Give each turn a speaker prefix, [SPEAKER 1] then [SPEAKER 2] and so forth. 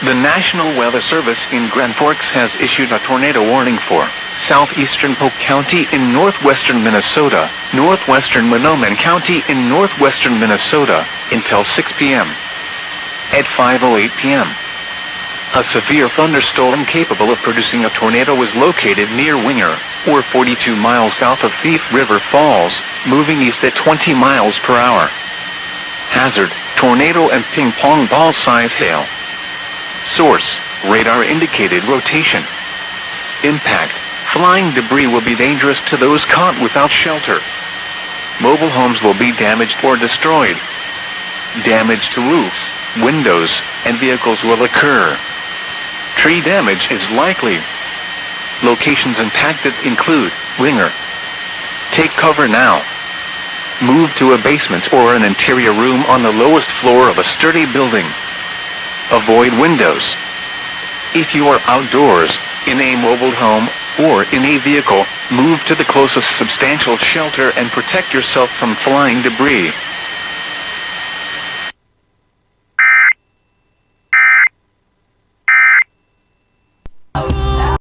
[SPEAKER 1] The National Weather Service in Grand Forks has issued a tornado warning for southeastern Polk County in northwestern Minnesota, northwestern Mahnomen County in northwestern Minnesota until 6 p.m. At 5:08 p.m., a severe thunderstorm capable of producing a tornado was located near Winger, or 42 miles south of Thief River Falls, moving east at 20 miles per hour. Hazard: tornado and ping-pong ball size hail. Source: radar indicated rotation. Impact: flying debris will be dangerous to those caught without shelter. Mobile homes will be damaged or destroyed. Damage to roofs, windows, and vehicles will occur. Tree damage is likely. Locations impacted include Winger. Take cover now. Move to a basement or an interior room on the lowest floor of a sturdy building. Avoid windows. If you are outdoors, in a mobile home, or in a vehicle, move to the closest substantial shelter and protect yourself from flying debris.